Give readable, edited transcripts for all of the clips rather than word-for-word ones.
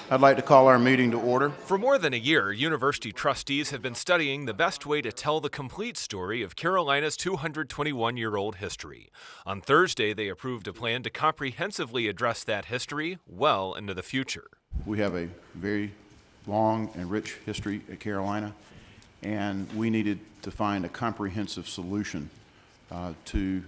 I'd like to call our meeting to order. For more than a year, university trustees have been studying the best way to tell the complete story of Carolina's 221-year-old history. On Thursday, they approved a plan to comprehensively address that history well into the future. We have a very long and rich history at Carolina, and we needed to find a comprehensive solution to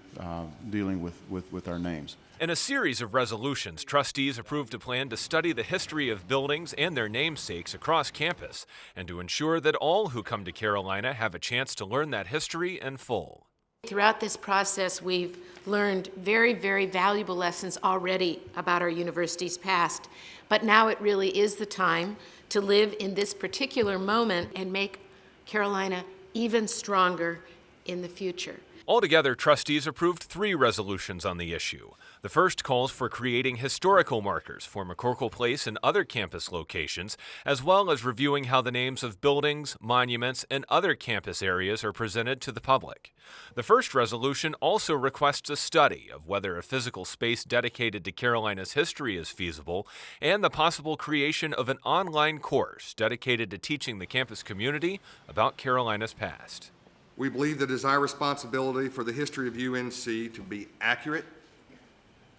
dealing with our names. In a series of resolutions, trustees approved a plan to study the history of buildings and their namesakes across campus and to ensure that all who come to Carolina have a chance to learn that history in full. Throughout this process, we've learned very, very valuable lessons already about our university's past, but now it really is the time to live in this particular moment and make Carolina even stronger in the future. Altogether, trustees approved 3 resolutions on the issue. The first calls for creating historical markers for McCorkle Place and other campus locations, as well as reviewing how the names of buildings, monuments, and other campus areas are presented to the public. The first resolution also requests a study of whether a physical space dedicated to Carolina's history is feasible, and the possible creation of an online course dedicated to teaching the campus community about Carolina's past. We believe that it is our responsibility for the history of UNC to be accurate,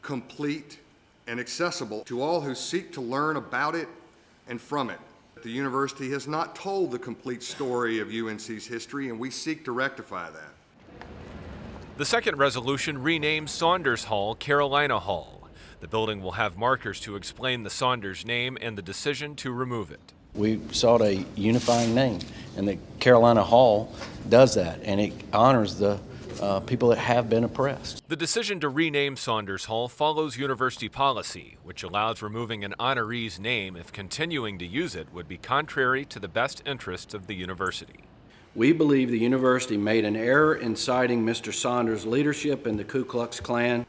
complete, and accessible to all who seek to learn about it and from it. The university has not told the complete story of UNC's history, and we seek to rectify that. The second resolution renames Saunders Hall Carolina Hall. The building will have markers to explain the Saunders name and the decision to remove it. We sought a unifying name, and the Carolina Hall does that, and it honors the people that have been oppressed. The decision to rename Saunders Hall follows university policy, which allows removing an honoree's name if continuing to use it would be contrary to the best interests of the university. We believe the university made an error in citing Mr. Saunders' leadership in the Ku Klux Klan,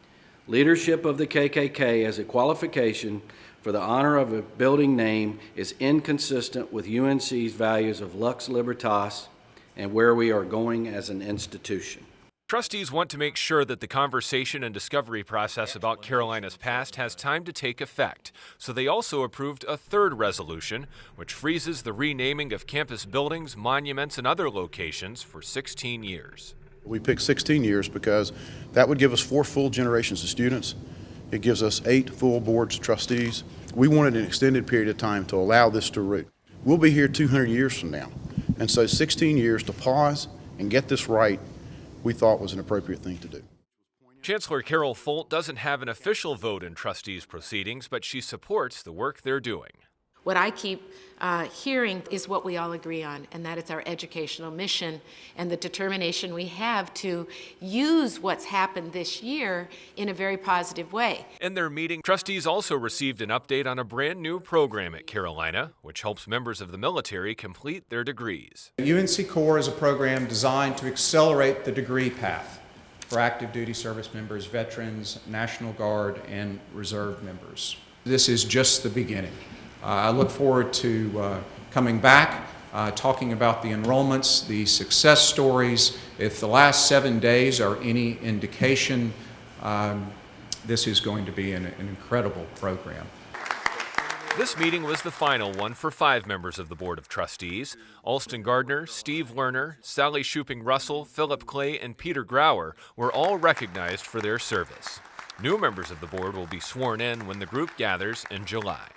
leadership of the KKK as a qualification for the honor of a building name is inconsistent with UNC's values of Lux Libertas and where we are going as an institution. Trustees want to make sure that the conversation and discovery process about Carolina's past has time to take effect, so they also approved a third resolution, which freezes the renaming of campus buildings, monuments, and other locations for 16 years. We picked 16 years because that would give us 4 full generations of students. It gives us 8 full boards of trustees. We wanted an extended period of time to allow this to root. We'll be here 200 years from now, and so 16 years to pause and get this right, we thought was an appropriate thing to do. Chancellor Carol Folt doesn't have an official vote in trustees' proceedings, but she supports the work they're doing. What I keep hearing is what we all agree on, and that is our educational mission and the determination we have to use what's happened this year in a very positive way. In their meeting, trustees also received an update on a brand new program at Carolina, which helps members of the military complete their degrees. UNC Core is a program designed to accelerate the degree path for active duty service members, veterans, National Guard, and reserve members. This is just the beginning. I look forward to coming back, talking about the enrollments, the success stories. If the last 7 days are any indication, this is going to be an incredible program. This meeting was the final one for 5 members of the Board of Trustees. Alston Gardner, Steve Lerner, Sally Shuping Russell, Philip Clay, and Peter Grauer were all recognized for their service. New members of the board will be sworn in when the group gathers in July.